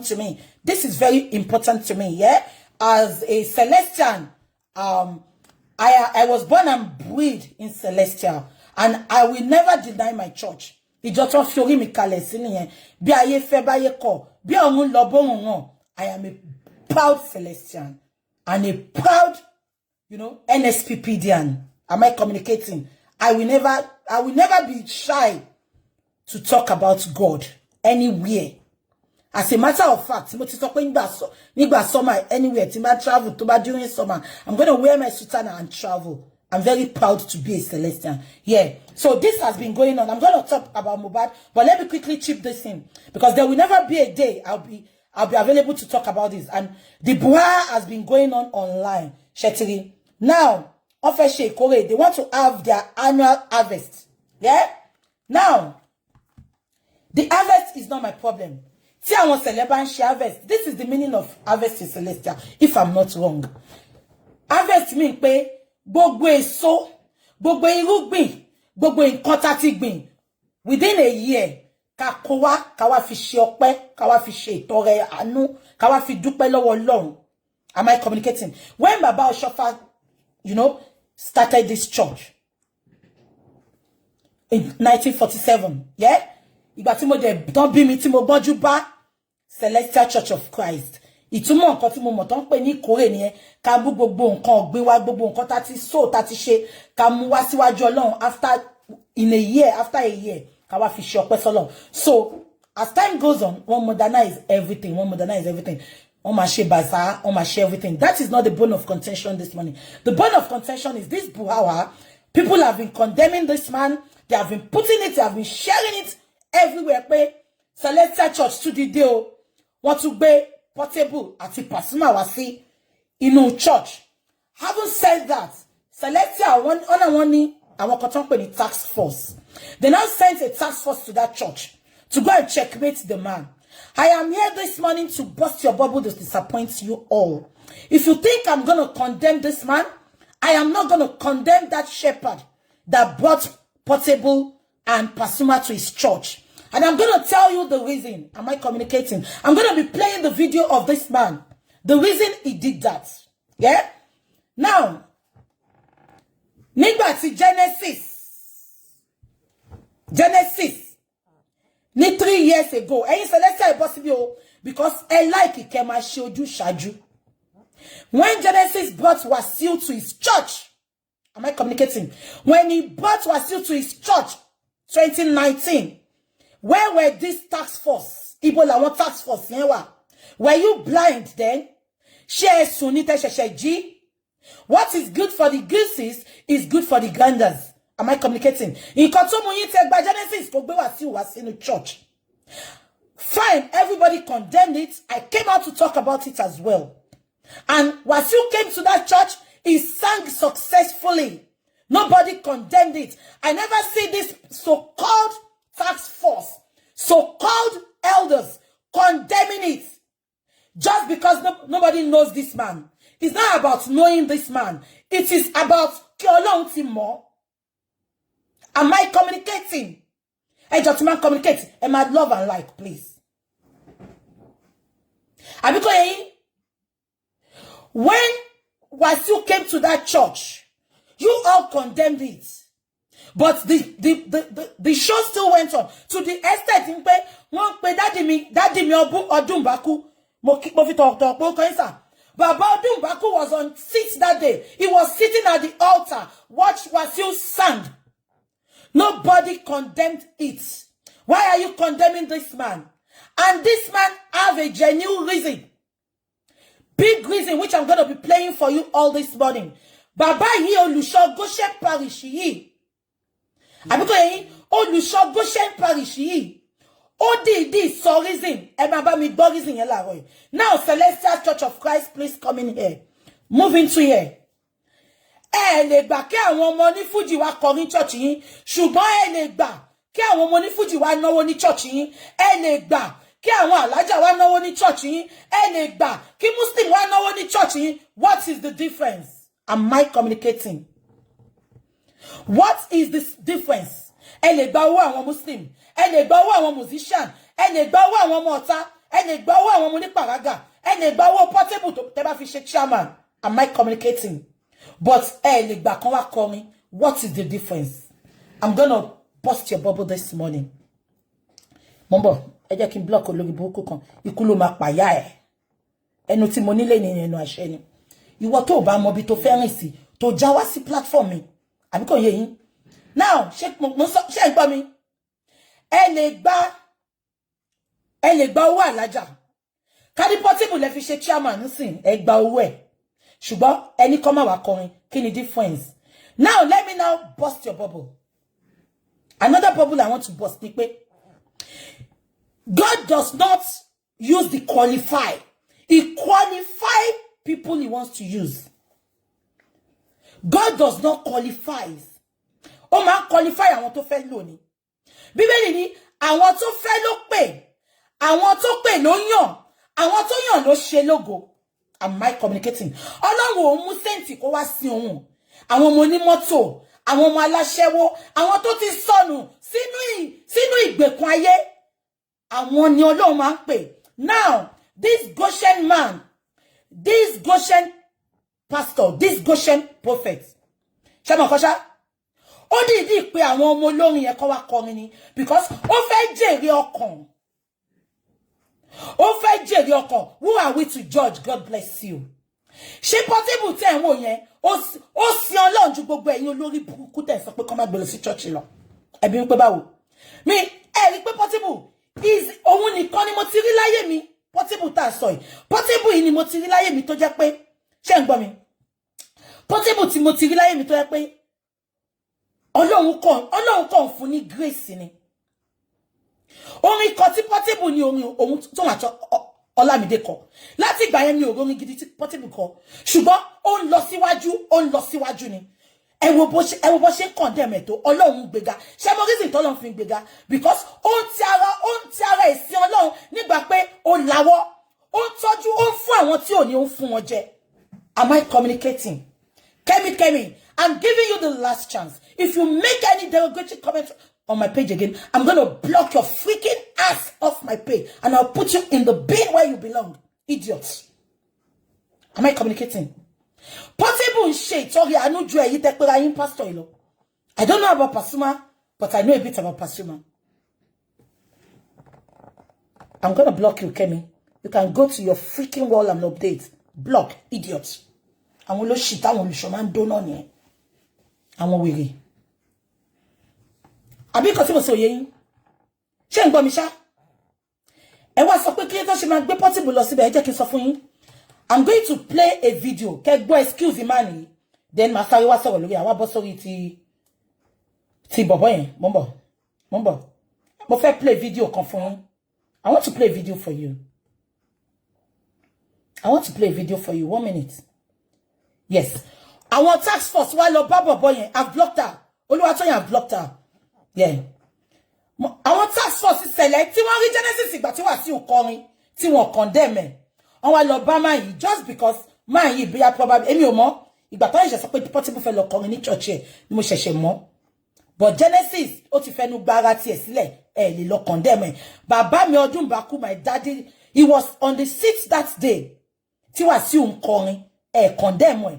to me. This is very important to me, yeah? As a Celestian, I was born and bred in Celestial, and I will never deny my church. Ìjọ fiori mi kalẹ̀ sí nìyẹn. Bí ayé fẹ́ báyé kọ̀, bí ọ̀run lọ bọ́run hàn. I am a proud Celestian and a proud, NSPPDian. Am I communicating? I will never be shy to talk about God anywhere. As a matter of fact, nigba summer anywhere, timba travel, toba during summer, I'm going to wear my sutana and travel. I'm very proud to be a Celestian. Yeah. So this has been going on. I'm going to talk about Mohbad, but let me quickly chip this in, because there will never be a day I'll be available to talk about this. And the brouhaha has been going on online. Shetiri. Now, Ofeshe Kore, they want to have their annual harvest. Yeah? Now, the harvest is not my problem. See, I want to harvest. This is the meaning of harvest in Celestial, if I'm not wrong. Harvest means pé gbogbo èso, gbogbo irúgbìn, gbogbo nǹkan tá ti gbìn within a year. Ká kó wá, ká wá fi ṣe ọpẹ́, ká wá fi ṣe ìtọrẹ àánú, ká wá fi dúpẹ́ lọ́wọ́ Ọlọ́run. Am I communicating? When Baba Oshofa, started this church in 1947, yeah? Ìgbà tí mo dé tán bí mi tí mo gbọ́njú bá Celestial Church of Christ. Ìtumọ̀ nǹkan tí mo mọ̀ tán pè ní ìkórè nìyẹn, ká mú gbogbo nǹkan ọ̀gbìn wa, gbogbo nǹkan tá ti sow, tá ti ṣe, ká mú wá síwájú Ọlọ́run after a year, ká wá fi ṣe ọpẹ́ sọ́lọ́run. So, as time goes on, one modernize everything. One máa ṣe bazaar, one máa ṣe everything. That is not the bone of contention this morning. The bone of contention is this brouhaha. People have been condemning this man. They have been putting it, they have been sharing it everywhere. Pé Celestial Church to the deal. Want to be Portable àti Pasuma wá sí inú church. Having said that, Celestial one ní àwọn kan tán pè ní task force. They now sent a task force to that church to go and checkmate the man. I am here this morning to bust your bubble to disappoint you all. If you think I'm going to condemn this man, I am not going to condemn that shepherd that brought Portable and Pasuma to his church. And I'm going to tell you the reason. Am I communicating? I'm going to be playing the video of this man. The reason he did that. Yeah? Now, nígbà tí Genesis, 3 years ago, ẹ̀yin Celestial impossible because I like it kẹ́ máa ṣe ojúṣàájú. When Genesis brought Wasiu to his church, am I communicating? When he brought Wasiu to his church, 2019, where were this task force? Ibola one task force. Were you blind then? Share sunite shesheji. What is good for the gooses is good for the ganders. Am I communicating? In Kotomuyi take by Genesis to Wasiu was in the church. Fine, everybody condemned it. I came out to talk about it as well. And Wasiu came to that church, he sang successfully. Nobody condemned it. I never see this so-called task force, so-called elders condemning it just because nobody knows this man. It's not about knowing this man. It is about Kiolong Timo. Am I communicating? Hey, gentlemen, communicate. Am I love and like, please? Are you going? When Wasiu came to that church, you all condemned it. But the show still went on to the extent in pé wọ́n pè daddy mi Odunbaku mo fi talk kanisa. Baba Odunbaku was on seat that day. He was sitting at the altar. Watch Wasiu sang. Nobody condemned it. Why are you condemning this man? And this man have a genuine reason. Big reason, which I'm going to be playing for you all this morning. Baba yi Olusho Goshen parish yi. Abiko Olusho Goshen parish yi. Odi so reason. E ma ba mi gbọ́ reason yẹn láàárọ̀ yìí. Now Celestial Church of Christ, please come in here. Move into here. Lè gbà kí àwọn ọmọ ní Fuji wá kọrin church yín, ṣùgbọ́n lè gbà kí àwọn ọmọ ní Fuji wá náwó ní church yín, lè gbà kí àwọn alájà wá náwó ní church yín, lè gbà kí Muslim wá náwó ní church yín. What is the difference? Am I communicating? What is this difference? Lè gbà owó àwọn Muslim, lè gbà owó àwọn musician, lè gbà owó àwọn ọmọ ọ̀tá, ẹ lè gba owó àwọn ọmọ ní paraga, ẹ lè gba owó Portable tó tẹ́ bá fi ṣe chairman. Am I communicating? But ẹ lè gba kan wá kọrin. What is the difference? I'm gonna bust your bubble this morning. Mombo, ẹ jẹ́ kí n block olórí burúkú kan. Ikú ló máa pa ya ẹ̀. Ẹnu tí mo nílé ni ẹnu àṣẹ ni. Ìwọ tó bá mọ bí tó fẹ́ rìn sí, tó já wá sí platform mi. Àbí kò yé yín. Now, ṣé ẹ gbọ́ mi? Ẹ lè gba owó Alájà. Kadi Portable lẹ fi ṣe chairman nsìn, ẹ gba owó ẹ̀. Ṣùgbọ́n ẹni kọ́ máa wá kọrin, kí ni difference? Now, let me now bust your bubble. Another bubble I want to bust ni pé God does not use the qualify. He qualifies people he wants to use. God does not qualify. Ó máa qualify àwọn tó fẹ́ lò ní. Bíbélì ní àwọn tó fẹ́ ló pè, àwọn tó pè ló yàn, àwọn tó yàn ló ṣe lógo. Am I communicating? Ọlọ́run ò mú sẹ́ǹtì kó wá sí òun. Àwọn ọmọ onímọ́tò, àwọn ọmọ aláṣẹ́wó, àwọn tó ti sọnù sínú ìgbèkùn ayé. Àwọn ni Ọlọ́run máa ń pè. Now, this Goshen man, this Goshen pastor, this Goshen prophet. Ṣé mo kọ́ ṣá? Ó dìídì pé àwọn ọmọ olórin yẹn kọ́ wá kọrin ni because ó fẹ́ jèrè ọkàn. Ó fẹ́ jèrè ọkàn. Who are we to judge? God bless you. Ṣé Portable tẹ́ ń wò yẹn? Ó sin Ọlọ́run ju gbogbo ẹ̀yin olórí burúkú tẹ́ sọ pé kó má gbé lọ sí church lọ. Ẹbí ń pé báwo? Mi ẹ rí pé Portable is òun nìkan ni mo ti rí láyé mi. Portable tá sọ yìí. Portable yìí ni mo ti rí láyé mi tó jẹ́ pé ṣé ń gbọ́ mi? Portable tí mo ti rí láyé mi tó jẹ́ pé Ọlọ́run kàn fún ní grace ni. Orin kan tí Portable ni ohun tó wà tó Olamide kọ. Láti ìgbà yẹn mi ò orin gidi tí Portable kọ. Ṣùgbọ́n ó ń lọ síwájú ni. Ẹ wo bó ṣe condemn tó Ọlọ́run gbéga. Ṣé mo reason tó Ọlọ́run fi gbéga because ó ń ti ara ìsìn Ọlọ́run nígbà pé ó lawọ́. Ó ń tọ́jú, ó ń fún àwọn tí ò ní, ó ń fún wọn jẹ. Am I communicating? Kemi, I'm giving you the last chance. If you make any derogatory comments on my page again, I'm going to block your freaking ass off my page and I'll put you in the bin where you belong. Idiots. Am I communicating? Portable shit. Sorry, I know you take pastor. I don't know about Pasuma, but I know a bit about Pasuma. I'm going to block you, Kemi. You can go to your freaking wall and update. Block, idiots. I'm going to shit. I'm going to show man don't on here. I'm going to wait. Àbí kò tí mo sọ yẹn ṣé ń gbọ́ mi ṣá ẹ wá sọ pé kí tó ṣe máa gbé Portable lọ síbẹ̀ ẹ jẹ́ kí n sọ fún yín I'm going to play a video kẹ́ gbọ́ excuse man yìí then ma sáré wá sọ̀rọ̀ lórí àwa bọ́ sórí ti bọ̀bọ́ yẹn mo ń bọ̀ mo fẹ́ play video kan fún yín I want to play a video for you I want to play a video for you 1 minute yes àwọn task force wá lọ bá bọ̀bọ́ yẹn I've blocked her Olúwatóyìn I've blocked her. Yeah. Àwọn task force select tí wọ́n rí Genesis ìgbà tí Wasiu kọrin tí wọ́n condemn ẹ̀. Wọ́n wá lọ bá man yìí just because man yìí bóyá probably èmi ò mọ̀ ìgbà tó ń ṣe sọ pé Portable fẹ́ lọ kọrin ní church ẹ̀ ni mo ṣẹ̀ṣẹ̀ mọ̀. But Genesis ó ti fẹ́nu gbára tiẹ̀ sílẹ̀ ẹ̀ lè lọ condemn ẹ̀. Bàbá mi ọdún bá kú my daddy he was on the seat that day tí Wasiu ń kọrin ẹ̀ condemn ẹ̀.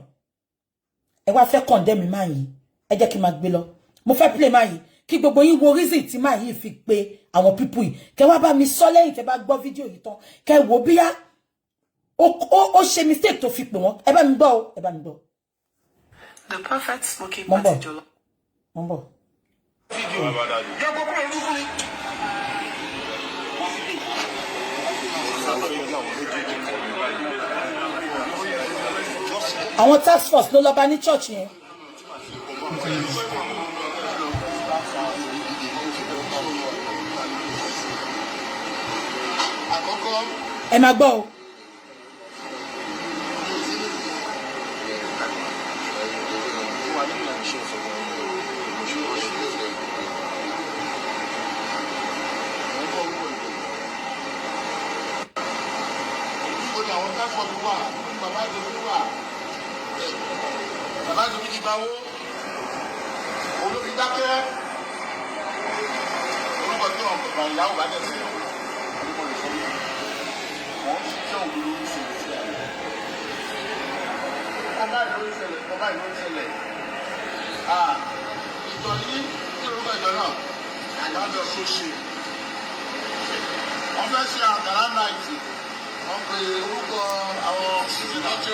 Ẹ wá fẹ́ condemn man yìí ẹ jẹ́ kí n máa gbé lọ. Mo fẹ́ play man yìí kí gbogbo yín wo reason tí máa yìí fi pé àwọn people yìí kẹ́ wá bá mi sọ lẹ́yìn tẹ́ bá gbọ́ fídíò yìí tán kẹ́ wò bíyá ó ṣe mistake tó fi pè wọ́n ẹ bá mi gbọ́ o ẹ bá mi gbọ́. The perfect smoking party jollof. Mo ń bọ̀. Àwọn task force ló lọ bá ní church yẹn. Ẹ máa gbọ́ o.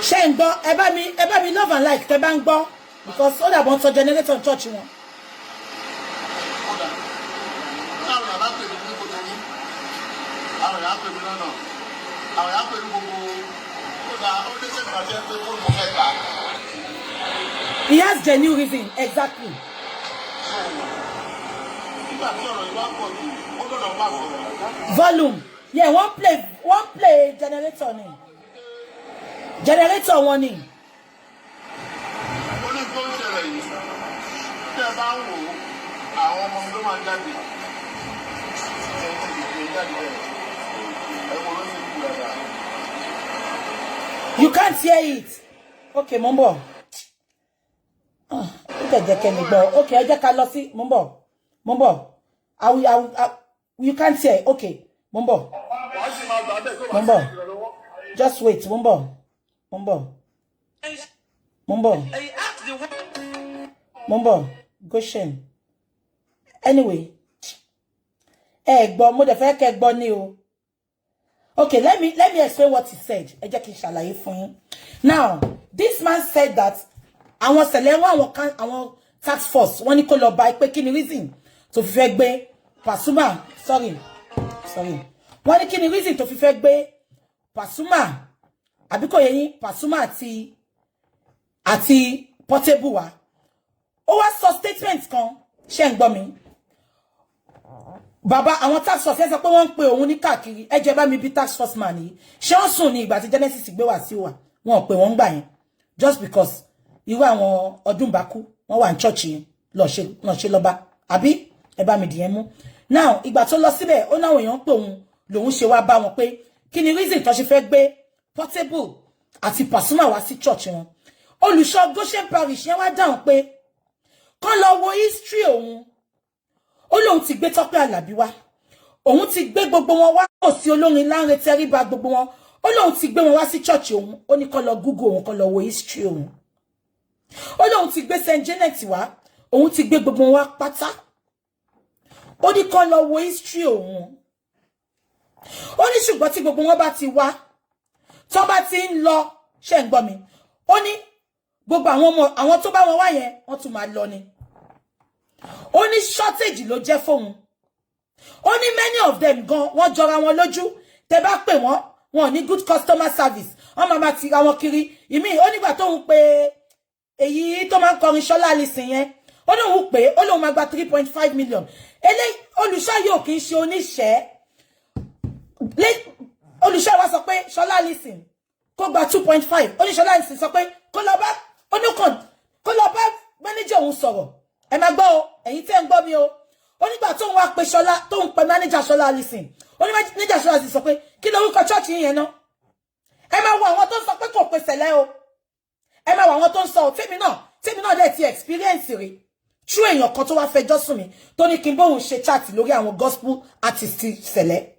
Shengbo, eba mi love and like te bá ń gbọ́ because all that want to generate on church wọn. He has genuine reason, exactly. Volume. Yeah, one play generator ni. Generator one ni. You can't hear it. Okay, Mumbo. Okay, I just can't see. Mumbo. You can't hear it. Okay, Mumbo. Just wait, Mumbo. Goshen. Anyway. Mo de fe ke gbo ni o. Okay, let me explain what he said. Ẹ jẹ́ kí n ṣàlàyé fún yín. Now, this man said that àwọn sele àwọn task force wọ́n ní kó lọ bá pé kíni reason tó fi fẹ́ gbé Pasuma, sorry. Wọ́n ní kíni reason tó fi fẹ́ gbé Pasuma àbí kò yé yín Pasuma àti Portable wa. Ó wá sọ statement kan, ṣé ń gbọ́ mi. Baba, àwọn tax force sọ pé wọ́n ń pe òun ní káàkiri. Ẹ jẹ́ bá mi bí tax force man yìí. Ṣé wọ́n sùn ní ìgbà tí Genesis gbé Wasiu wá. Wọ́n pè wọ́n gbà yẹn. Just because irú àwọn ọdún bá kú, wọ́n wà ní church yẹn lọ ṣe lọ́ba. Àbí ẹ bá mi dìyẹn mú. Now, ìgbà tó lọ síbẹ̀, ó náwọn èèyàn pé òun lòun ṣe wá bá wọn pé kí ni reason tó ṣe fẹ́ gbé Portable àti Pasuma wá sí church wọn. Olùṣọ́ Goshen parish yẹn wá dáhùn pé kán lọ wo history òun. Ó lóun ti gbé Tọ́pẹ́ Àlàbí wá. Òun ti gbé gbogbo wọn wá kò sí olórin Lánrè Tẹríba gbogbo wọn. Ó lóun ti gbé wọn wá sí church òun. Ó ní kán lọ Google òun kán lọ wo history òun. Ó lóun ti gbé Saint Janet wá. Òun ti gbé gbogbo wọn wá pátá. Ó ní kán lọ wo history òun. Ó ní ṣùgbọ́n tí gbogbo wọn bá ti wá, tó bá ti ń lọ, ṣé ń gbọ́ mi. Ó ní gbogbo àwọn tó bá wọn wá yẹn, wọ́n tún máa lọ ni. Ó ní shortage ló jẹ́ fóun. Ó ní many of them gan wọ́n jọra wọn lójú. Tẹ́ bá pè wọ́n ní good customer service. Wọ́n máa ti ra wọn kiri. Ìmí ó nígbà tó ń pè èyí tó máa ń kọrin Ṣọlá Alison yẹn. Ó lóun pè ó lóun máa gba 3.5 million. Eléyìí olùṣọ́ yóò kì í ṣe oníṣẹ́. Olùṣọ́ wa sọ pé Ṣọlá Alison kó gba 2.5. Ó ní Ṣọlá Alison sọ pé kó lọ bá manager òun sọ̀rọ̀. Ẹ máa gbọ́ o, ẹ̀yin tẹ́ ń gbọ́ mi o. Ó nígbà tó ń wá pé Ṣọlá tó ń pè manager Ṣọlá Alison. Ó ní manager Ṣọlá Alison sọ pé kí lorúkọ church yẹn ná. Ẹ máa wo àwọn tó sọ pé kò pè sẹ̀lẹ̀ o. Ẹ máa wo àwọn tó ń sọ tèmi náà dẹ̀ ti experience rẹ̀. True èèyàn kan tó wá fẹjọ́ sùn mi tó ní kí n bóun ṣe chat lórí àwọn gospel artist sẹ̀lẹ̀.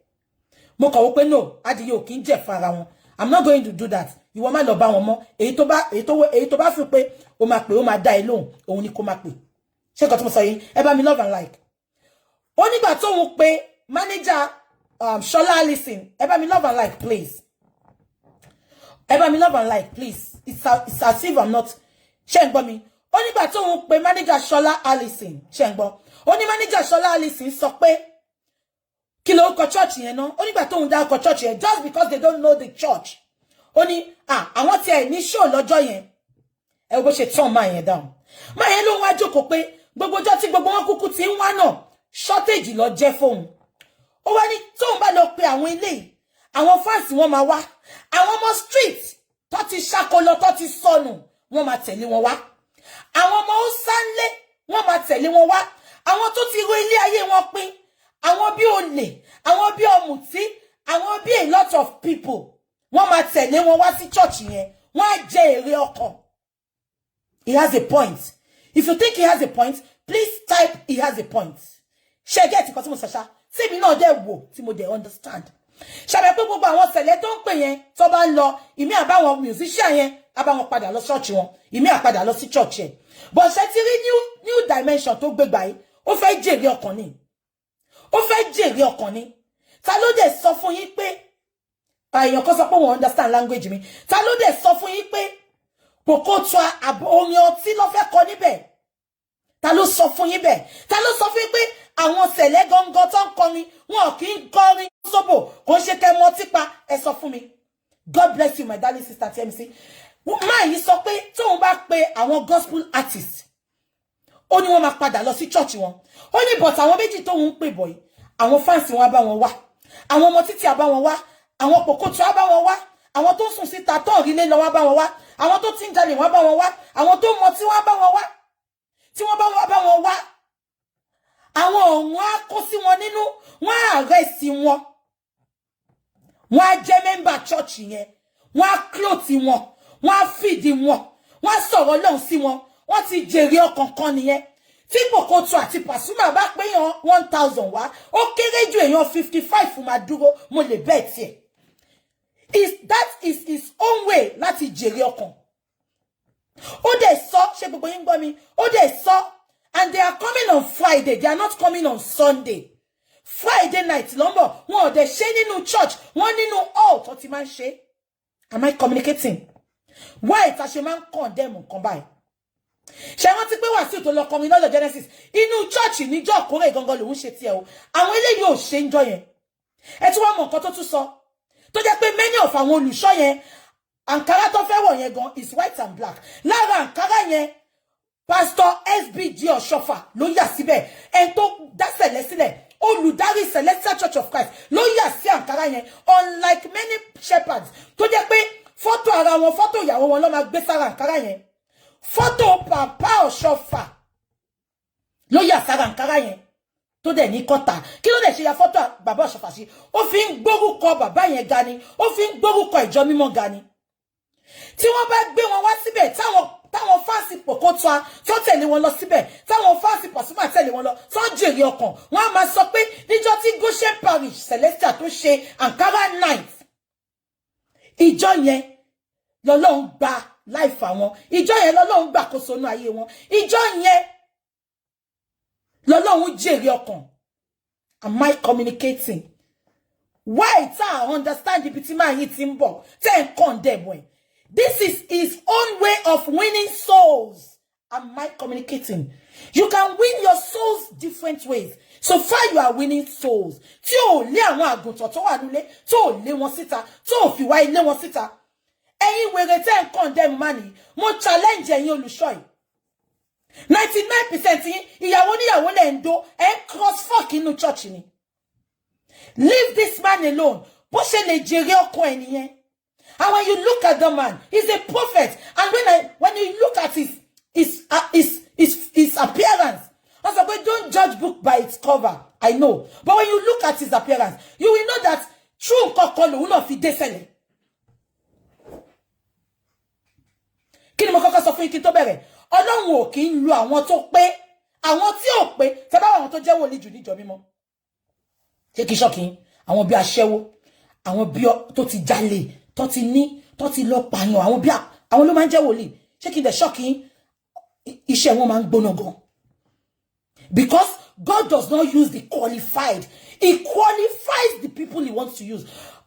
Mo kàn wò pé no, adìyẹ ò kí ń jẹ fara wọn. I'm not going to do that. Ìwọ má lọ bá wọn mọ́. Èyí tó bá fi pé ó máa pè ó máa dá ẹ lóhùn, òun ni kó máa pè. Ṣé nǹkan tí mo sọ yìí? Ẹ bá mi love and like. Ó nígbà tó ń pe manager Ṣọlá Alison. Ẹ bá mi love and like, please. Ẹ bá mi love and like, please. It's as if I'm not. Ṣé ń gbọ́ mi? Ó nígbà tó ń pe manager Ṣọlá Alison. Ṣé ń gbọ́? Ó ní manager Ṣọlá Alison sọ pé kí ló kọ church yẹn ná. Ó nígbà tó ń dá kọ church yẹn just because they don't know the church. Ó ní àwọn tí ẹ ní show lọ́jọ́ yẹn. Ẹ bó ṣe turn máa yẹn down. Máa yẹn ló ń wá jókòó pé gbogbo ọjọ́ tí gbogbo wọn kúkú ti ń wá náà shortage lọ jẹ́ fóun. Ó wá ní tóun bá lọ pe àwọn ilé àwọn fans wọn máa wá. Àwọn ọmọ street tó ti ṣàkólọ tó ti sọnù wọ́n máa tẹ̀lé wọn wá. Àwọn ọmọ ó sánlé wọ́n máa tẹ̀lé wọn wá. Àwọn tó ti ro ilé ayé wọn pín. Àwọn bí olè, àwọn bí ọ̀mùtí, àwọn bí a lot of people. Wọ́n máa tẹ̀lé wọn wá sí church yẹn. Wọ́n á jẹ èrè ọkàn. He has a point. If you think he has a point, please type he has a point. Ṣé get nǹkan tí mo sọ ṣá. Tí mi náà dẹ̀ wò tí mo dẹ̀ understand. Ṣàbẹ̀ pé gbogbo àwọn sẹ̀lẹ̀ tó ń pè yẹn tó bá ń lọ, ìmí àbáwọn musician yẹn, àbáwọn padà lọ church wọn, ìmí àpadà lọ sí church yẹn. But ṣé ti rí new dimension tó gbé gbà yìí, ó fẹ́ jèrè ọkàn ni. Ó fẹ́ jèrè ọkàn ni. Ta ló dẹ̀ sọ fún yín pé, èèyàn kan sọ pé wọ́n understand language mi. Ta ló dẹ̀ sọ fún yín pé, Pokoto orin ọtí ló fẹ́ kọ níbẹ̀? Ta ló sọ fún yín bẹ́ẹ̀? Ta ló sọ fún yín pé àwọn sẹ̀lẹ̀ gangan tó ń kọrin, wọn kì í kọrin sóbò, kò ṣe kẹ́ mọ tipa, ẹ sọ fún mi. God bless you, my darling sister TMC. Máa yìí sọ pé tóun bá pe àwọn gospel artists, ó ní wọ́n máa padà lọ sí church wọn. Ó ní but àwọn méjì tóun ń pè bọ̀ yìí, àwọn fans wọn á bá wọn wá, àwọn ọmọ títí á bá wọn wá, àwọn Pokoto á bá wọn wá, àwọn tó sùn síta tó rílé lọ wá bá wọn wá, àwọn tó ti ń jalè wọ́n bá wọn wá, àwọn tó mọ tí wọ́n bá wọn wá, tí wọ́n bá wọn wá, àwọn ọ̀hún á kó sí wọn nínú, wọ́n á arrest wọn, wọ́n á jẹ́ member church yẹn, wọ́n á clothe wọn, wọ́n á feed wọn, wọ́n á sọ̀rọ̀ lọ́hùn sí wọn, wọ́n ti jèrè ọkàn kan nìyẹn. Tí Pokoto àti Pasuma bá pé èèyàn 1000 wá, ó kéré jù èèyàn 55 máa dúró, mo lè bẹ́ẹ̀ tiẹ̀. That is his own way láti jèrè ọkàn. Ó dẹ̀ sọ, ṣé gbogbo yín gbọ́ mi? Ó dẹ̀ sọ, and they are coming on Friday, they are not coming on Sunday. Friday night lọ́mbọ̀, wọn ò dẹ̀ ṣe nínú church, wọ́n nínú hall tó ti máa ń ṣe. Am I communicating? Why ta ṣe máa ń condemn nǹkan báyìí? Ṣé wọ́n ti pé Wasiu tó lọ kọrin lọ́dọ̀ Genesis, inú church níjọ́ kórè gangan lòun ṣe tiẹ̀ o. Àwọn eléyìí ò ṣe ń jọ yẹn. Ẹ tún wá mọ̀ nǹkan tó tún sọ. Tó jẹ́ pé many of àwọn olùṣọ́ yẹn, Ankara tó fẹ́ wọ̀ yẹn gan is white and black. Lára Ankara yẹn, Pastor SBG Ọ̀ṣọ́fà ló yà síbẹ̀. Ẹni tó dá sẹ̀lẹ̀ sílẹ̀, olùdarí Celestial Church of Christ ló yà sí Ankara yẹn. Unlike many shepherds, tó jẹ́ pé fọ́tò ara wọn, fọ́tò ìyàwó wọn ló máa gbé sára Ankara yẹn. Fọ́tò Papa Ọ̀ṣọ́fà ló yà sára Ankara yẹn. Tó dẹ̀ ní kọ́tà. Kí ló dẹ̀ ṣe ya fọ́tò bàbá Ọ̀ṣọ́fà sí? Ó fi ń gbórúkọ bàbá yẹn ga ni. Ó fi ń gbórúkọ ìjọ mímọ́ ga ni. Tí wọ́n bá gbé wọn wá síbẹ̀, táwọn fáǹsì Pokoto tó tẹ̀lé wọn lọ síbẹ̀, táwọn fáǹsì Pasuma tẹ̀lé wọn lọ, tó ń jèrè ọkàn, wọ́n á máa sọ pé níjọ́ tí Goshen Parish Celestial tó ṣe Ankara night, ìjọ yẹn lọ́lọ́run gba life àwọn, ìjọ yẹn lọ́lọ́run gbà kóso nú ayé wọn, ìjọ yẹn lọ́lọ́run jèrè ọkàn. Am I communicating? Why ta understand ibi tí máa yí ti ń bọ̀, tẹ́ ń condemn ẹ̀? This is his own way of winning souls. Am I communicating? You can win your souls different ways. So far you are winning souls. Tí o lé àwọn àgùntàn tó wà nílé, tó lé wọn síta, tó fi wá ilé wọn síta. Ẹ̀yin wèrè tẹ́ ń condemn money, mo challenge ẹ̀yin olùṣọ́ yìí. 99% yín, ìyàwó níyàwó lẹ̀ ń do, cross fuck inú church ni. Leave this man alone. Bó ṣe lè jèrè ọkàn ẹ̀ nìyẹn. And when you look at the man, he's a prophet. And when you look at his appearance, I said, but don't judge book by its cover. I know. But when you look at his appearance, you will know that true kokolo will not fi desele. Kí ni mo kọ́kọ́ sọ fún yín kí n tó bẹ̀rẹ̀? Ọlọ́run ò kì í lu àwọn tó pé, àwọn tí ò pé, tẹ́ bá àwọn tó jẹ́ wòlíì jù níjọ mímọ́. Ṣé kí ṣọ́kì, àwọn bí aṣẹ́wó, àwọn bí tó ti jalè, tó ti ní, tó ti lọ pààyàn, àwọn bí àwọn ló máa ń jẹ́ wòlíì. Ṣé kí n dẹ̀ ṣọ́kì, iṣẹ́ wọn máa ń gbóná gan. Because God does not use the qualified. He qualifies the people he wants to use.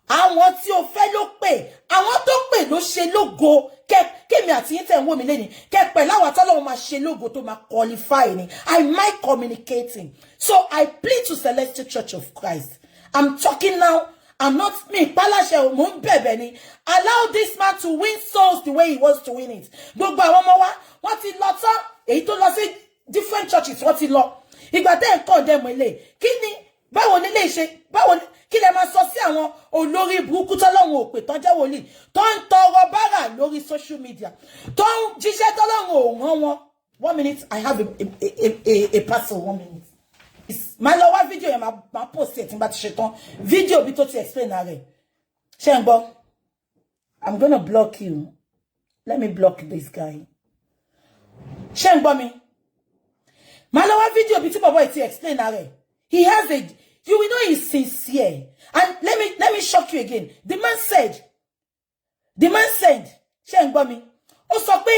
Àwọn tí ó fẹ́ ló pè, àwọn tó pè ló ṣe lógo. Kémi àti yín tẹ́ ń wò mí lẹ́ni, kẹ́ pẹ̀ láwọn tọ́lọ́run máa ṣe lógo tó máa qualify ni. Am I communicating? So I plead to Celestial Church of Christ. I'm talking now. I'm not me. Palashe mo ń bẹ̀bẹ̀ ni. Allow this man to win souls the way he wants to win it. Gbogbo àwọn ọmọ wa, wọ́n ti lọ tán. Èyí tó lọ sí different churches, wọ́n ti lọ. Ìgbà tẹ́ ń condemn ilé. Kí ni báwo ni lè ṣe? Báwo ni kí lẹ máa sọ sí àwọn olórí burúkú tọ́lọ́run ò pè tán jẹ́ wòlíì tó ń tọrọ bárà lórí social media tó ń jíṣẹ́ tọ́lọ́run ò rán wọn. 1 minute, I have a parcel. 1 minute. My lọ video yẹn máa post it tí n bá ti ṣe tán. Video bí tó ti explain rẹ̀. Ṣé ń gbọ́? I'm gonna block you. Let me block this guy. Ṣé ń gbọ́ mi? My lọ video bí tí bàbá yìí ti explain rẹ̀. He has a You will know he's sincere. And let me shock you again. The man said, Shengbomi, ó sọ pé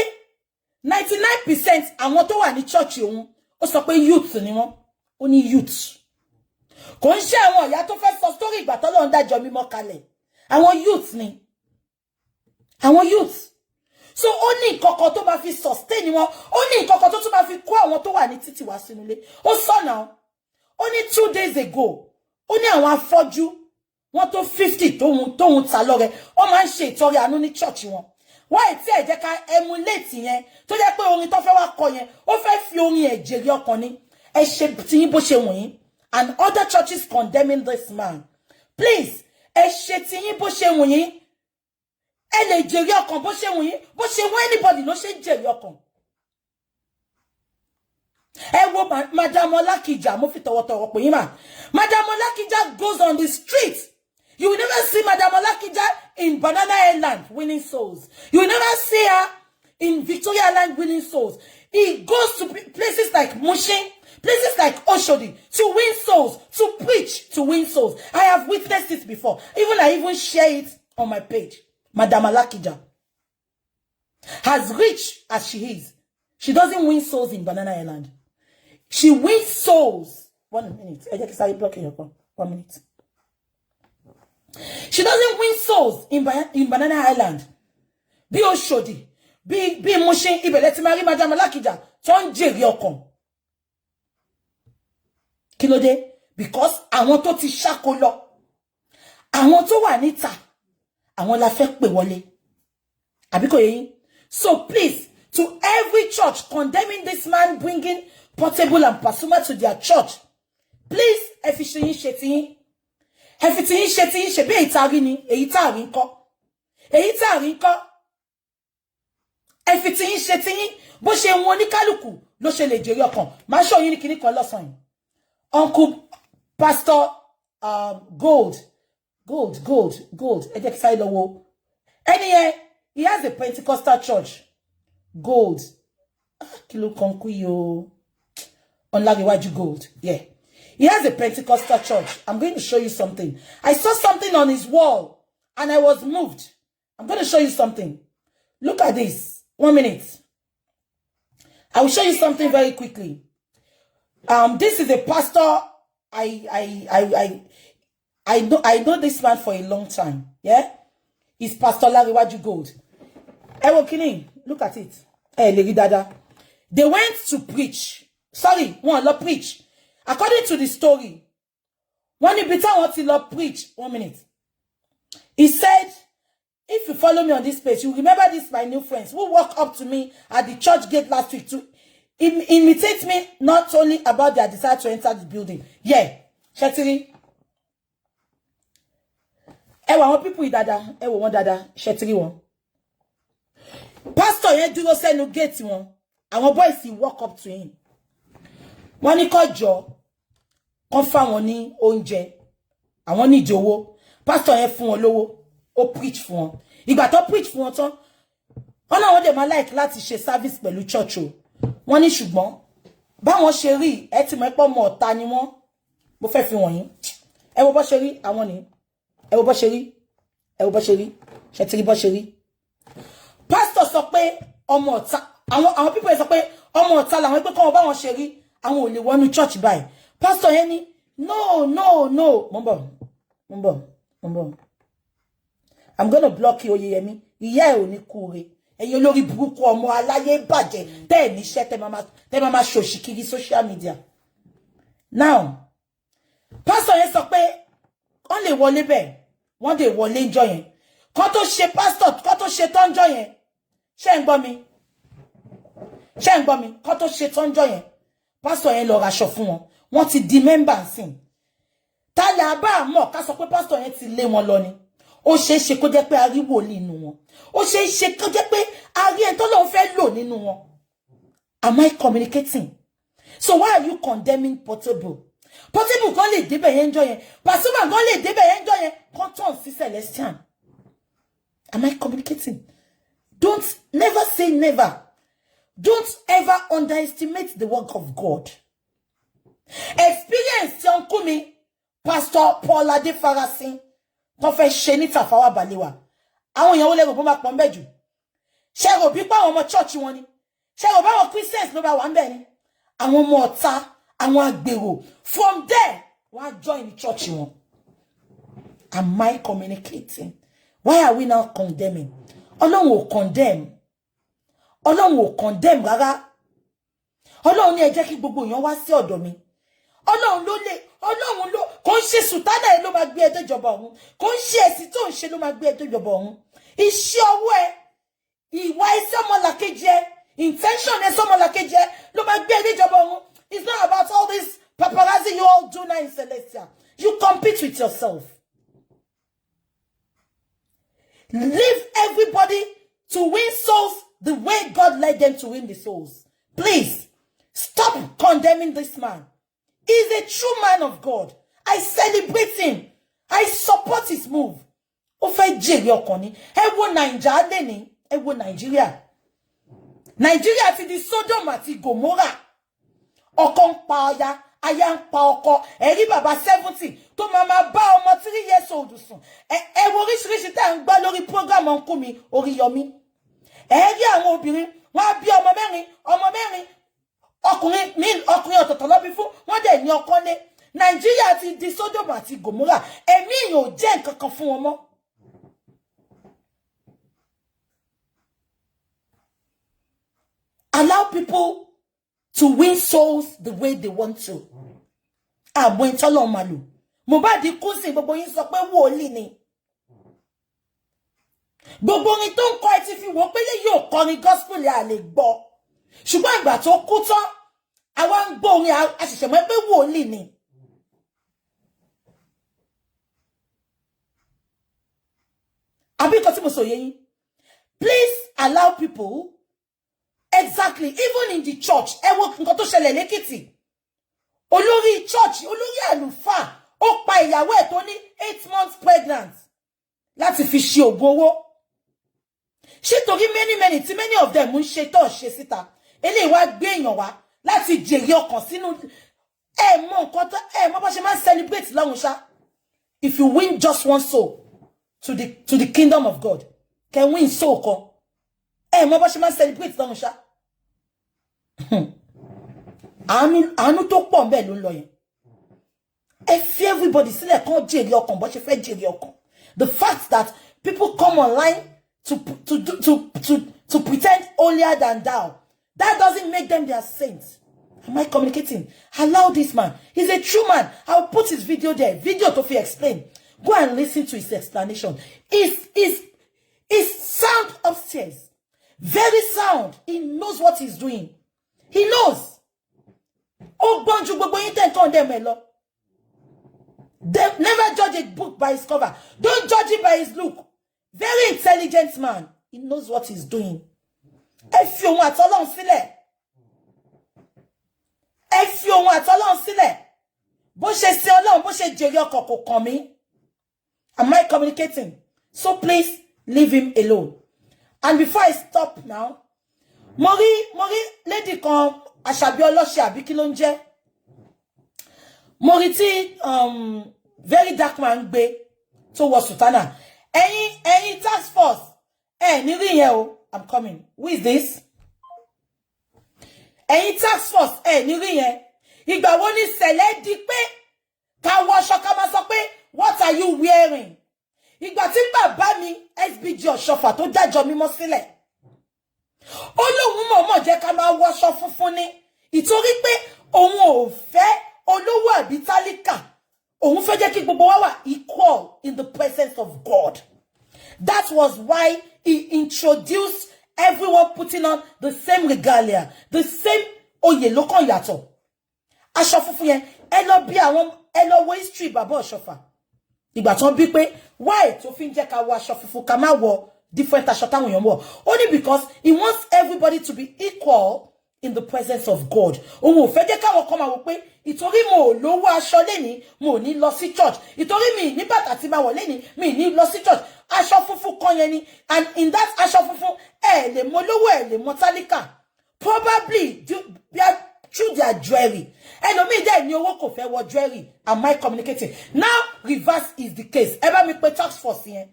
99% àwọn tó wà ní church òun, ó sọ pé youth ni wọ́n. Ó ní youth. Kò ń ṣe àwọn ìyá tó fẹ́ sọ story ìgbà t'Ọlọ́run dájọ́ mímọ́ kalẹ̀. Àwọn youth ni. Àwọn youth. So ó ní nǹkankan tó máa fi sustain wọn. Ó ní nǹkankan tó tún máa fi kó àwọn tó wà ní títì wá sínú ilé. Ó sọ now. Only 2 days ago, only àwọn afọ́jú wọ́n tó 50 tóhun ta lọ́rẹ. Ó máa ń ṣe ìtọrẹ àánú ní church wọn. Why tí ẹ jẹ́ ká emulate yẹn tó jẹ́ pé orin tó fẹ́ wá kọ yẹn ó fẹ́ fi orin ẹ̀ jèrè ọkàn ni. Ẹ ṣe tí yín bó ṣe wọ̀nyí. And other churches condemning this man. Please, ẹ ṣe tí yín bó ṣe wọ̀nyí. Ẹ lè jèrè ọkàn bó ṣe wọ̀nyí. Bó ṣe wọ́n anybody ló ṣe jèrè ọkàn. Madam Olakija, mo fi tọwọ́tọwọ́ pè yín mà. Madam Olakija goes on the street. You will never see Madam Olakija in Banana Island winning souls. You will never see her in Victoria Island winning souls. He goes to places like Mushin, places like Oshodi to win souls, to preach, to win souls. I have witnessed it before. I even share it on my page. Madam Olakija, as rich as she is, she doesn't win souls in Banana Island. She wins souls. 1 minute. I just started blocking your phone. 1 minute. She doesn't win souls in Banana Island. Be Oshodi. Be Mushin. Ibe leti mari Madam Olakija. Ton jeri ọkàn. Kí ló dé? Because àwọn tó ti ṣáko lọ. Àwọn tó wà níta. Àwọn la fẹ́ pè wọlé. Àbí kò yé yín? So please, to every church condemning this man bringing Portable and Pasuma to their church, please, efficiently shetin. Efficiently shetin shebe itari ni, itari nko. Itari nko. Efficiently shetin, bo she won ni kaluku, lo she le jere ọkàn. Ma show yin ni kini kan lọ́sàn yìí. Uncle Pastor Gold. Ẹ jẹ́ kí sáré lọ wo. Anyway, he has a Pentecostal church. Gold. Kilo konkuyo. On Lagelu Gold. Yeah. He has a Pentecostal church. I'm going to show you something. I saw something on his wall and I was moved. I'm going to show you something. Look at this. 1 minute. I will show you something very quickly. This is a pastor. I know this man for a long time. Yeah. He's Pastor Lagelu Gold. Look at it. Hey, Lady Dada. They went to preach. Sorry, one love preach. According to the story, when he began what he love preach, 1 minute. He said, if you follow me on this page, you remember this, my new friends, who walked up to me at the church gate last week to imitate me, not only about their desire to enter the building. Yeah. Shetiri. Ewa, one people with Dada. Ewa, one Dada. Shetiri one. Pastor, yen dúró sẹ́nu gate wọn. Àwọn boys he walk up to him. Wọ́n ní kó jọ kon fa wọn ní oúnjẹ. Àwọn ní ìjọ̀wọ́. Pastor yẹn fún wọn lówó. Ó preach fún wọn. Ìgbà tó preach fún wọn tán. Wọ́n náà wọ́n dẹ̀ máa like láti ṣe service pẹ̀lú church o. Wọ́n ní ṣùgbọ́n báwọn ṣe rí ẹ ti mọ̀ pé ọmọ ọ̀tá ni wọ́n. Mo fẹ́ fi wọ̀nyí. Ẹ wo bó ṣe rí àwọn ni. Ẹ wo bó ṣe rí. Ẹ wo bó ṣe rí. Ṣé ti rí bó ṣe rí. Pastor sọ pé ọmọ ọ̀tá àwọn people sọ pé ọmọ ọ̀tá làwọn pé kọ́ bá wọn ṣe rí àwọn ò lè wọnú church báyìí. Pastor yẹn ní no. Mo bọ̀. I'm going to block you, Oyeyemi. Ìyá ẹ̀ ò ní kúre. Ẹ̀yin olórí burúkú ọmọ aláyé bàjẹ́ tẹ́ ní iṣẹ́ tẹ́ máa ṣòṣì kiri social media. Now, pastor yẹn sọ pé wọ́n lè wọlé bẹ́ẹ̀. Wọ́n dé wọlé ńjọ́ yẹn. Kó tó ṣe pastor, kó tó ṣe tọ́njọ́ yẹn. Ṣé ń gbọ́ mi? Kó tó ṣe tọ́njọ́ yẹn. Pastor yẹn lọ raṣọ fún wọn. Wọ́n ti di member sin. Ta la bá mọ̀ ká sọ pé pastor yẹn ti lé wọn lọ ni. Ó ṣe é ṣe kó jẹ́ pé a rí wòlíì nínú wọn. Ó ṣe é ṣe kó jẹ́ pé a rí ẹni tó lóun fẹ́ lò nínú wọn. Am I communicating? So why are you condemning Portable? Portable kan lè débẹ̀ yẹn ńjọ́ yẹn. Pasuma kan lè débẹ̀ yẹn ńjọ́ yẹn. Kan tán sí Celestian. Am I communicating? Never say never. Don't ever underestimate the work of God. Experience tí uncle mi Pastor Paul Adefarasin tó fẹ́ ṣe ní Tafawa Balewa. Àwọn èèyàn wo lè rò bó máa pọ̀ ńbẹ̀ jù. Ṣé rò bí pa àwọn ọmọ church wọn ni. Ṣé rò bá àwọn Christians ló bá wà ńbẹ̀ ni. Àwọn ọmọ ọ̀tá, àwọn agbèrò. From there, why join the church wọn? Am I communicating? Why are we now condemning? Ọlọ́run ò condemn. Ọlọ́run ò condemn rárá. Ọlọ́run ní ẹ jẹ́ kí gbogbo èèyàn wá sí ọ̀dọ̀ mi. Ọlọ́run ló kò ń ṣe sùtánà ẹ ló máa gbé ẹjọ́ ìjọba ọ̀hún. Kò ń ṣe ẹ̀sìn tó ń ṣe ló máa gbé ẹjọ́ ìjọba ọ̀hún. Iṣẹ́ ọwọ́ ẹ, ìwà iṣẹ́ ọmọlàkejì ẹ, intention ẹ sọmọlàkejì ẹ ló máa gbé ẹjọ́ ìjọba ọ̀hún. It's not about all this paparazzi you all do now in Celestia. You compete with yourself. Leave everybody to win souls the way God led them to win the souls. Please, stop condemning this man. He's a true man of God. I celebrate him. I support his move. Ó fẹ́ jèrè ọkàn ni. Ẹ wo Naija leni. Ẹ wo Nigeria. Nigeria ti di Sodom àti Gomorrah. Ọkọ ń pa aya, aya ń pa ọkọ. Ẹ rí bàbá 70 tó máa bá ọmọ 3 years old sùn. Ẹ wo oríṣiríṣi tá ń gbọ́ lórí program ọ̀nkú mi, Oríyọmí. Ẹ rí àwọn obìnrin, wọ́n á bí ọmọ mẹ́rin. Ọkùnrin ọ̀tọ̀ọ̀tọ̀ ló bí fún, wọ́n dẹ̀ ní ọkọ lé. Nigeria ti di Sodom àti Gomorrah. Ẹ̀mí èèyàn ò jẹ́ nǹkan kan fún wọn mọ́. Allow people to win souls the way they want to. Àbọ̀ ìtọ́lọ̀ màlù. Mohbad kú sí gbogbo yín sọ pé wòlíì ni. Gbogbo orin tó ń kọ ẹ ti fi wò pé lè yóò kọrin gospel à lè gbọ́. Ṣùgbọ́n ìgbà tó kú tán, àwa ń gbọ́ orin àṣìṣe mọ́ pé wòlíì ni. Àbí nǹkan tí mo sọ yé yín. Please allow people. Exactly, even in the church, ẹ wo nǹkan tó ṣẹlẹ̀ lẹ́kìtì. Olórí church, olórí àlùfáà, ó pa ìyàwó ẹ̀ tó ní 8 months pregnant láti fi ṣe ògùn owó. Ṣé torí many of them ń ṣe tó ṣe síta. Eléyìí wá gbé èèyàn wá láti jèrè ọkàn sínú mọ nǹkan tó mọ bá ṣe máa celebrate lọ́run ṣá. If you win just one soul to the kingdom of God, can win soul kan. Mọ bá ṣe máa celebrate lọ́run ṣá. Àánú tó pọ̀ ńbẹ̀ ló ń lọ yẹn. Ẹ fi everybody sílẹ̀ kan jèrè ọkàn bó ṣe fẹ́ jèrè ọkàn. The fact that people come online to pretend holier than thou, that doesn't make them their saints. Am I communicating? Allow this man. He's a true man. I'll put his video there. Video to explain. Go and listen to his explanation. It's sound upstairs. Very sound. He knows what he's doing. He knows. Oh, bonju gbogbo yin ten condemn ẹ lọ. Never judge a book by its cover. Don't judge it by his look. Very intelligent man. He knows what he's doing. Ẹ fi ohun àtọlọ́run sílẹ̀. Ẹ fi ohun àtọlọ́run sílẹ̀. Bó ṣe sin Ọlọ́run, bó ṣe jèrè ọkàn kò kàn mí. Am I communicating? So please leave him alone. And before I stop now, Mori lady kan Àṣàbí ọlọ́ṣẹ́ àbí kí ló ń jẹ́. Mori tí very dark man gbé tó wọ sùtánà. Ẹ̀yin task force. Ní rí yẹn o. I'm coming. Who is this? Ẹ̀yin task force. Ní rí yẹn. Ìgbà wo ni ṣẹlẹ̀ di pé ká wọ aṣọ ká máa sọ pé what are you wearing? Ìgbà tí bàbá mi SBG Ọ̀ṣọ́fà tó dájọ́ mímọ́ sílẹ̀. Ó lóun mọ̀ọ́mọ̀ jẹ́ ká máa wọ aṣọ funfun ni. Ìtorí pé òun ò fẹ́ olówó àbí tálíkà. Òun fẹ́ jẹ́ kí gbogbo wa wà equal in the presence of God. That was why he introduced everyone putting on the same regalia, the same oyè ló kàn yàtọ̀. Aṣọ funfun yẹn, ẹ lọ wo history bàbá Ọ̀ṣọ́fà. Ìgbà tán bí pé why tó fi ń jẹ́ ká wọ aṣọ funfun ká má wọ different aṣọ táwọn èèyàn wọ̀. Only because he wants everybody to be equal in the presence of God. Òun ò fẹ́ jẹ́ káwọn kan máa wò pé ìtorí mo ò lówó aṣọ lẹ́ni mo ní lọ sí church. Ìtorí mi ní bàtà tí máa wọ̀ lẹ́ni mi ní lọ sí church. Aṣọ funfun kan yẹn ni, and in that aṣọ funfun lè mọ lówó lè mọ tálíkà. Probably through their jewelry. Ẹlòmíì dẹ̀ ní owó kò fẹ́ wọ jewelry. Am I communicating? Now, reverse is the case. Ẹ bá mi pè task force yẹn.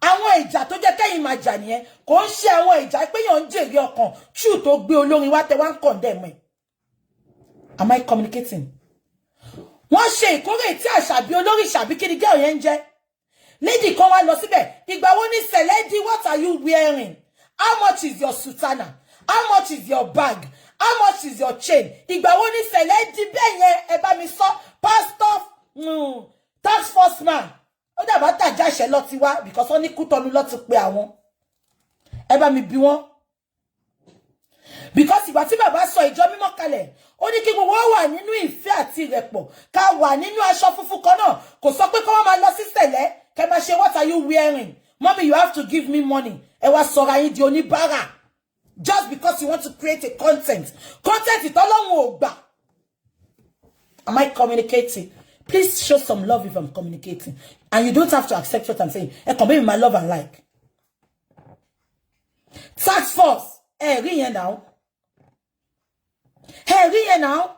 Àwọn ìjà tó jẹ́ kẹ́yìn máa jà nìyẹn. Kò ń ṣe àwọn ìjà pé yàn ń jèrè ọkàn. True tó gbé olórin wá tẹ wá ń condemn ẹ̀. Am I communicating? Wọ́n ṣe ìkórè tí àṣàbí olórí ṣàbí kí ni girl yẹn ń jẹ́. Lady kan wá lọ síbẹ̀. Ìgbà wo ni Celedi, what are you wearing? How much is your sutana? How much is your bag? How much is your chain? Ìgbà wo ni Celedi bẹ́ẹ̀ yẹn ẹ bá mi sọ pastor task force man. Ó dàbá tàjà ṣẹ lọ ti wá because wọ́n ní Kútọ́nù lọ ti pè àwọn. Ẹ bá mi bí wọ́n. Because ìgbà tí bàbá sọ ìjọ mímọ́ kalẹ̀, ó ní kí gbogbo wà nínú ìfẹ́ àti ìrẹ̀pọ̀, ká wà nínú aṣọ funfun kan náà, kò sọ pé kó wọ́n máa lọ sí sẹ̀lẹ̀, kẹ́ máa ṣe what are you wearing? Mommy, you have to give me money. Ẹ wá sọra yín di oníbàárà. Just because you want to create a content. Content ìtọ́lọ́run ò gbà. Am I communicating? Please show some love if I'm communicating. And you don't have to accept what I'm saying. Ẹ kàn bẹ́ẹ̀ my love and like. Task force. Rí yẹn now. Rí yẹn now.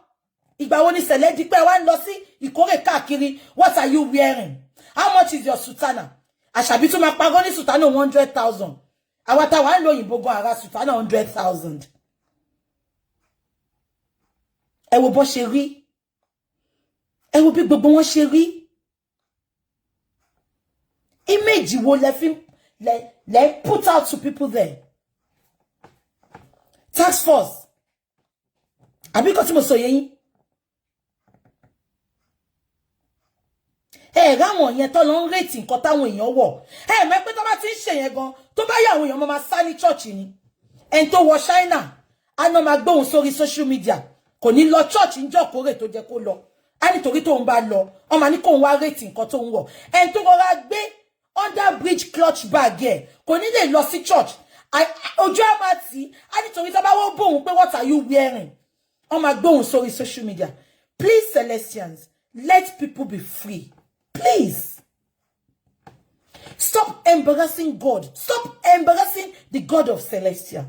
Ìgbà wo ni Celedi pé wá ń lọ sí ìkórè káàkiri. What are you wearing? How much is your sutana? Àṣàbí tó máa pagọ́ ní sutana 100,000. Àwa tá wà ń lo òyìnbó gan ara sutana 100,000. Ẹ wo bó ṣe rí. Ẹ wo bí gbogbo wọn ṣe rí. Image wo lẹ put out to people there. Task force. Àbí kò tí mo sọ yẹn. Ráwọn yẹn tó lọ ń rate nǹkan táwọn èèyàn wọ̀. Mọ̀ pé tó bá ti ń ṣe yẹn gan, tó bá yà àwọn èèyàn máa sá ní church ni. Ẹni tó wọ China, á náà máa gbóhùn sórí social media. Kò ní lọ church ń jọ́ kórè tó jẹ́ kó lọ. Á nítorí tó ń bá lọ, ó máa ní kó ń wá rate nǹkan tó ń wọ̀. Ẹni tó rọra gbé under bridge clutch bag yẹn, kò ní lè lọ sí church. Ojú á máa tì, á nítorí tó bá wọ́n bóhùn pé what are you wearing? Ó máa gbóhùn sórí social media. Please, Celestians, let people be free. Please. Stop embarrassing God. Stop embarrassing the God of Celestia.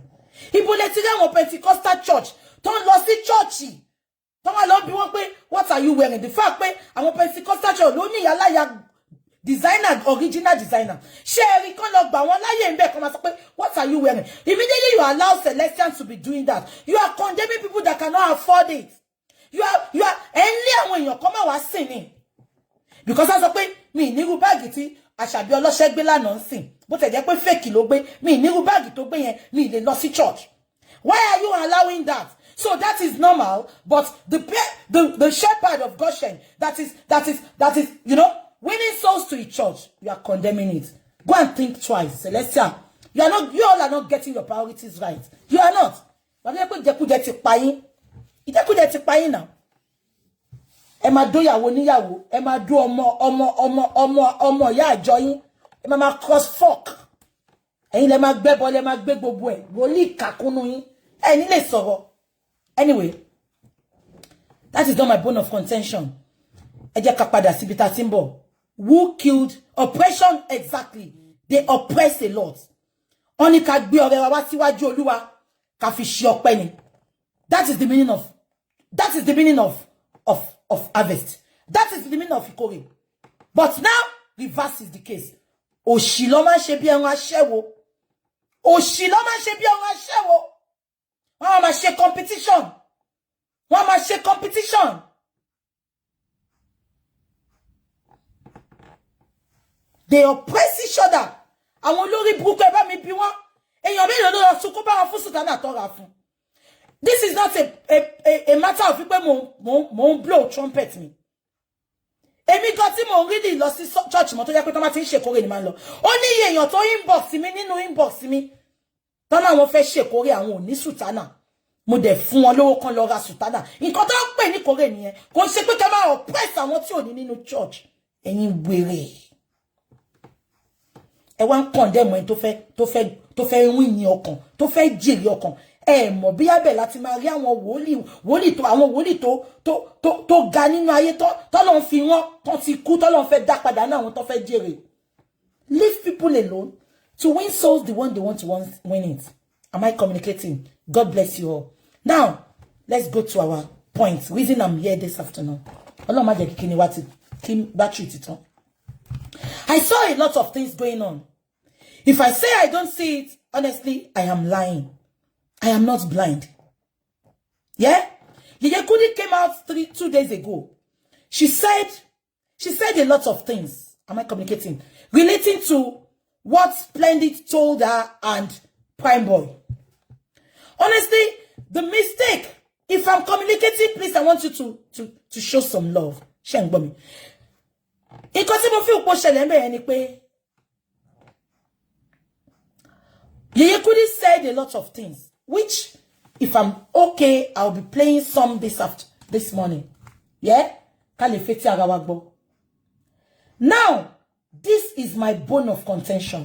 Ibo lẹ ti rí àwọn Pentecostal church tó ń lọ sí church. Tó wá lọ bí wọ́n pé what are you wearing? The fact pé àwọn Pentecostal church ló ní ìyáláyà designer, original designer. Ṣé ẹ rí kan lọ gbà wọ́n láyé ńbẹ̀ kan máa sọ pé what are you wearing? Immediately you allow Celestians to be doing that. You are condemning people that cannot afford it. You are ẹnlé àwọn èèyàn kan máa wá sìn ni. Because I sọ pé mi nírú báàgì tí Àṣàbí ọlọ́ṣẹ́ gbé lánàá ń sìn. Bó tẹ̀ jẹ́ pé fake ló gbé, mi nírú báàgì tó gbé yẹn, mi lè lọ sí church. Why are you allowing that? So that is normal, but the shepherd of Goshen that is, you know, winning souls to his church, you are condemning it. Go and think twice, Celestia. You all are not getting your priorities right. You are not. But ìjẹkújẹ ti pa yín now. Ẹ máa dó yàwó níyàwó, ẹ máa dó ọmọ ìyá àjọ yín, ẹ máa cross fork. Ẹ̀yin lẹ máa gbẹ́bọ, lẹ máa gbé gbogbo ẹ̀, wòlíì kàkúnú yín, ẹ ní lè sọ̀rọ̀. Anyway, that is not my bone of contention. Ẹ jẹ́ ká padà síbi tá tí ń bọ̀. Who killed? Oppression, exactly. They oppress a lot. Wọ́n ní ká gbé ọrẹ wa wá síwájú Olúwa, ká fi ṣe ọpẹ́ ni. That is the meaning of harvest. That is the meaning of ìkórè. But now, reverse is the case. Òṣì ló máa ṣe bí ẹran aṣẹ́wó. Òṣì ló máa ṣe bí ẹran aṣẹ́wó. Wọ́n máa ṣe competition. Wọ́n máa ṣe competition. They oppress each other. Àwọn olórí burúkú ẹ bá mi bí wọ́n. Èèyàn mélòó ló lọ sunkún bá wọn fún sùtánà tọ́ra fún. This is not a matter of pé mo blow trumpet mi. Èmi gan tí mo really lọ sí church mo tó jẹ́ pé tó máa ti ń ṣèkórè ni máa ń lọ. Ó ní iye èèyàn tó inbox mi nínú inbox mi. Tọ́nà àwọn fẹ́ ṣèkórè àwọn ò ní sùtánà. Mo dẹ̀ fún wọn lówó kan lọ ra sùtánà. Nǹkan tó ń pè ní kórè nìyẹn. Kò ṣe pé ká máa oppress àwọn tí ò ní nínú church. Ẹ̀yin wèrè. Ẹ wá ń condemn ẹni tó fẹ́ win ní ọkàn, tó fẹ́ jèrè ọkàn. Ẹ mọ̀ bí abẹ́ láti máa rí àwọn wòlíì tó ga nínú ayé tọ́lọ́run fi wọ́n tán ti kú tọ́lọ́run fẹ́ dá padà náà àwọn tó fẹ́ jèrè. Leave people alone to win souls the one they want to win it. Am I communicating? God bless you all. Now, let's go to our point, reason I'm here this afternoon. I saw a lot of things going on. If I say I don't see it, honestly, I am lying. I am not blind. Yeah? Lagelu came out 2 days ago. She said a lot of things. Am I communicating? Relating to what Splendid told her and Prime Boy. Honestly, the mistake, if I'm communicating, please, I want you to show some love. Lagelu said a lot of things, which, if I'm okay, I'll be playing some this morning. Yeah? Now, this is my bone of contention.